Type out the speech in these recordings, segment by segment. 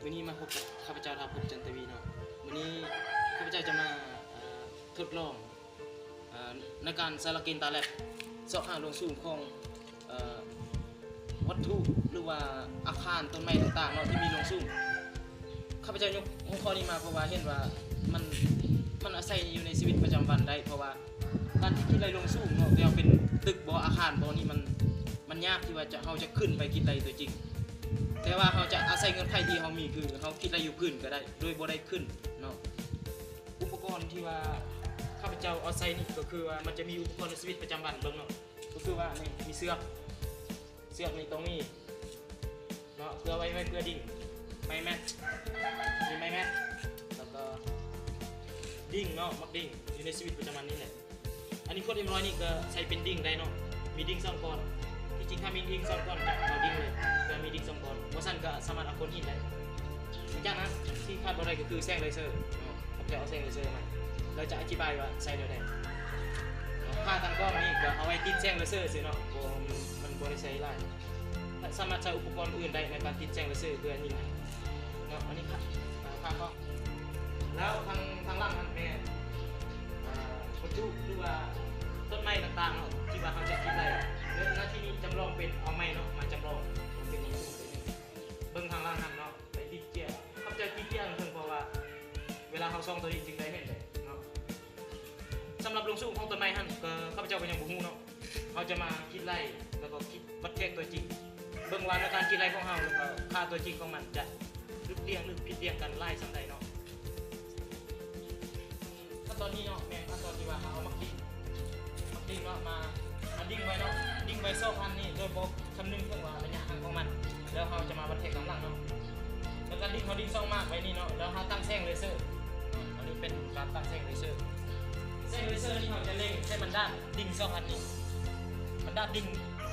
วันนี้มาพบกับข้าพเจ้าทาภพจันทวีเนาะวันนี้ข้าพเจ้าจะมาทดลองในการสารกินตาแลบเสาะหาลงสูงของวัตถุหรือว่าอาคารต้นไม้ต่างๆเนาะที่มีลงสูงข้าพเจ้ายกหัวข้อนี้มาเพราะว่าเห็นว่ามันอาศัยอยู่ในชีวิตประจำวันได้เพราะว่าการที่คิดอะไรลงสูงเนาะเราเป็นตึกบ่อาคารบ่นี่มันยากที่ว่าเราจะขึ้นไปคิดอะไรตัวจริงแต่ว่าเขาจะอาศัยเงินไขที่เขามีคือเขาคิดอะไรอยู่พื้นก็ได้โดยบ่ได้ขึ้นเนาะอุปกรณ์ที่ว่าข้าพเจ้าเอาใส่นี่ก็คือว่ามันจะมีอุปกรณ์ในชีวิตประจำวันเบิ่งเนาะก็คือว่านี่มีเสือกนี่ตรงนี้เนาะเพื่อไว้เพื่อดิ่งไม้แมทมีไม้แมทแล้วก็ดิ่งเนาะมักดิ่งอยู่ในชีวิตประจำวันนี่แหละอันนี้โคตรเอ็มร้อยนี่ก็ใช้เป็นดิ่งได้เนาะมีดิ่ง2ก้อนจริงๆถ้ามีดิ่ง2ก้อนจะเอาดิ่งเลยแต่มีดิ่ง2ก้อนว่าสั้นก็สามารถเอาก้อนหินได้จากนั้นที่คาดบ่ได้ก็คือแสงเลเซอร์ผมจะเอาแสงเลเซอร์มาเราจะอธิบายว่าใส่เดี๋ยวใดผ้าทางก้อนนี่ก็เอาไว้ติดแสงเลเซอร์สิเนาะมันบ่ได้ใช้หลายสามารถใช้อุปกรณ์อื่นได้ในการติดแสงเลเซอร์เพื่อยิงเนาะอันนี้ครับผ้าก็แล้วทางล่างมันแม่วัตถุหรือว่าต้นไม้ต่างๆเนาะที่ว่าเขาจะคิดได้เรื่องหน้าที่นี้จำลองเป็นเอาไม้เนาะมาจำลองเป็นอย่างนี้เบื้องทางล่างหันเนาะไปติดเกียร์เขาจะติดเกียร์เพิ่งเพราะว่าเวลาเขาส่องตัวนี้จึงได้เห็นเลยเนาะสำหรับลงสู้ของต้นไม้หันก็ข้าพเจ้าก็ยังบ่ฮู้เนาะเขาจะมาคิดไล่แล้วก็คิดวัดแทกตัวจริงเบื้องวันในการคิดไล่ของเขาแล้วก็ค่าตัวจริงของมันจะลึกเลี่ยงหรือผิดเลี่ยงกันไล่สังใดเนาะขั้นตอนนี้เนาะแม่ขั้นตอนที่ว่าเอามักดิ้งเนาะมาดิ้งไว้เนาะดิ้งไว้โซ่พันนี่โดยบอกคำนึงเพื่อว่าระยะห่างของมันแล้วเราจะมาวัดเทคกำลังเนาะแล้วการดิ้งเขาดิ้งซ่องมากไว้นี่เนาะแล้วเขาตั้งแสงเลเซอร์อันนี้เป็นการตั้งแสงเลเซอร์นี่เขาจะเล็งให้มันด้านดิ้งซ่องพันนี้มันด้านดิ้ง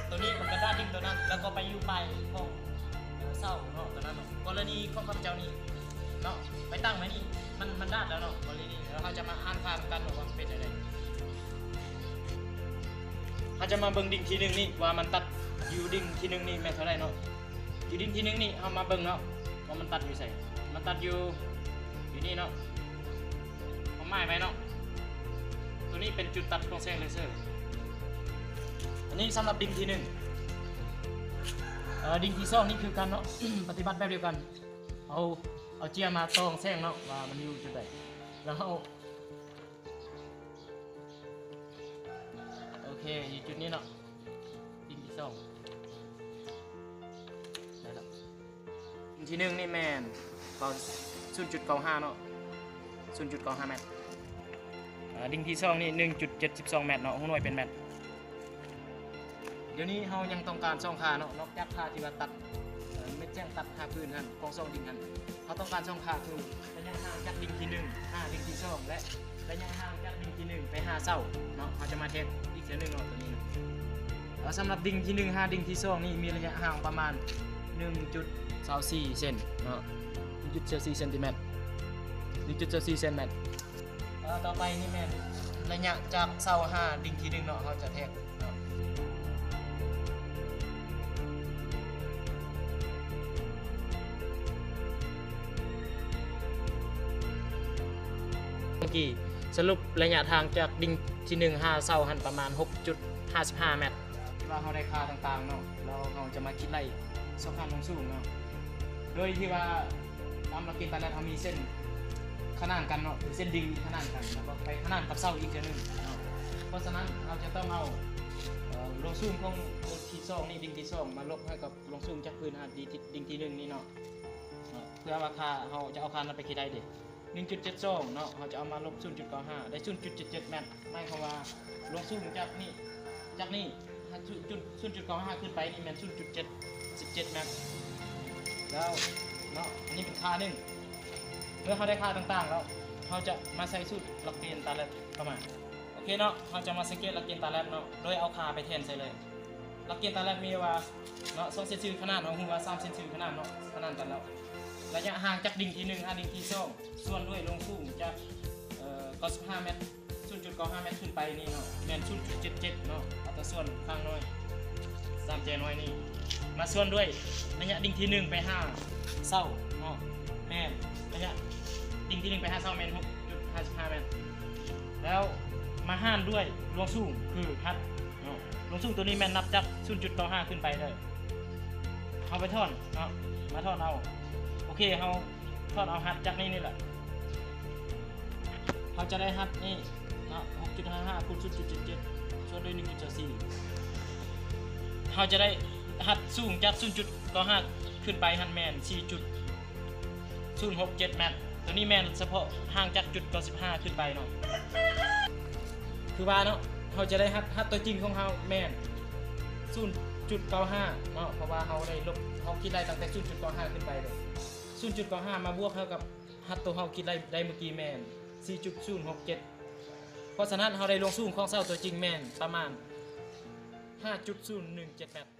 ตัวนี้มันก็ด้านดิ้งตัวนั้นแล้วก็ไปอยู่ปลายของเส้าเนาะตัวนั้นเนาะกรณีของข้าพเจ้านี่เนาะไปตั้งไว้นี่มันด้านแล้วเนาะกรณีนี้แล้วเขาจะมาอ่านค่ากันว่ามันเป็นอะไรเขาจะมาเบิ่งดิ่งทีนึงนี่ว่ามันตัดอยู่ดิ่งทีนึงนี่แม่นเท่าไรเนาะอยู่ดิ่งทีนึงนี่เอามาเบิ่งเนาะว่ามันตัดอยู่ใส่มันตัดอยู่นี่เนาะเอาไม้ไว้เนาะตัวนี้เป็นจุดตัดของแสงเลเซอร์อันนี้สำหรับดิ่งทีนึงดิ่งที่2นี่คือกันเนาะ ปฏิบัติแบบเดียวกันเอาเจียมาตองแสงเนาะว่ามันอยู่จุดใดแล้วโอเคอยู่จุดนี้เนาะดิ่งที่2ได้แล้วดิ่งที่1นี่แมนเป่า 0.95 เนาะ 0.95 เมตรดิ่งที่2นี่ 1.72 เมตรเนาะหัวหน่วยเป็นเมตรเดี๋ยวนี้เรายังต้องการ2ค่าเนาะนอกจากค่าที่ว่าตัดเม็ดแจ้งตัดค่าพื้นหั่นของ2ดิ่งหั่นเขาต้องการ2ค่าคือระยะห่างจากดิ่งที่1 5ดิ่งที่2และระยะห่างจากดิ่งที่1ไป5เส้าเนาะเขาจะมาเทสอีกเส้นหนึ่งเนาะตัวนี้สำหรับดิ่งที่1 5ดิ่งที่2นี่มีระยะห่างประมาณ 1.24 เซนเนาะ 1.24 เซนติเมตร 1.24 เซนเมตรต่อไปนี่แม่นระยะจากเส้า5ดิ่งที่1เนาะเขาจะเทสเนาะเมื่อกี้สรุประยะทางจากดิ่งที่1 5เส้าหันประมาณ 6.55 เมตรที่ว่าเขาได้ค่าต่างๆเนาะแล้วเราจะมาคิดไล่สะพานสูงเนาะโดยที่ว่าตามหลักเกณฑ์แต่ละเขามีเส้นขนานกันเนาะเส้นดิ่งขนานกันแล้วก็ไปขนานกับเส้าอีกทีนึงเนาะเพราะฉะนั้นเราจะต้องเอาลงสูงของที่2นี่ดิ่งที่2มาลบให้กับลงสูงจากพื้นดิ่งที่1นี่เนาะเพื่อว่าค่าเราจะเอาค่านั้นไปคิดได้ดิ1.72 เนาะเขาจะเอามาลบ 0.95 ได้ 0.77 เมตรหมายความว่าลงสูงจากนี่0.95 ขึ้นไปนี่มัน 0.77 เมตรแล้วเนาะอันนี้เป็นค่าหนึ่งเมื่อเขาได้ค่าต่างๆแล้วเขาจะมาใส่สูตรหลักเกณฑ์ตาแลบเข้ามาโอเคเนาะเขาจะมาสังเกตหลักเกณฑ์ตาแลบเนาะโดยเอาค่าไปแทนใส่เลยหลักเกณฑ์ตาแลบมีว่าเนาะ2เซนติเมตรขนาดของหัว3เซนติเมตรขนาดเนาะขนาดกันแล้วระยะห่างจากดิ่งที่1 5ดิ่งที่2ส่วนด้วยลงสูงจาก95 เมตร 0.95 เมตรขึ้นไปนี่เนาะแม่น 0.77 เนาะเอาแต่ส่วนข้างน้อย3 แจน้อยนี่มาส่วนด้วยระยะดิ่งที่1 ไป5เส้าเนาะ ม่นระยะดิ่งที่1ไปหาเสาแม่น6.55แม่นแล้วมาห้านด้วยรวงสูงคือฮัดเนาะรวงสูงตัวนี้แม่นนับจาก 0.95 ขึ้นไปเลยเอาไปท่อนเนาะมาท่อนเอาโอเคเฮาท่อนเอาฮัดจากนี่แหละเขาจะได้ฮัดนี่เนาะ 6.55 คูณ 0.77 ส่วนด้วย 1.24 เขาจะได้ฮัดสูงจาก 0.95 ขึ้นไปฮันแมน 4.067 แมนตัวนี้แมนเฉพาะห่างจากจุด95ขึ้นไปเนาะคือว่าเนาะเขาจะได้ฮัดตัวจริงของเขาแมน 0.95 เนาะเพราะว่าเขาได้ลบเขาคิดได้ตั้งแต่ 0.95 ขึ้นไปเลย 0.95 มาบวกเท่ากับฮัดตัวเขาคิดได้เมื่อกี้แมน 4.067 เพราะฉะนั้นเขาได้ลงสูงของเสาตัวจริงแมนประมาณ 5.017 เมตร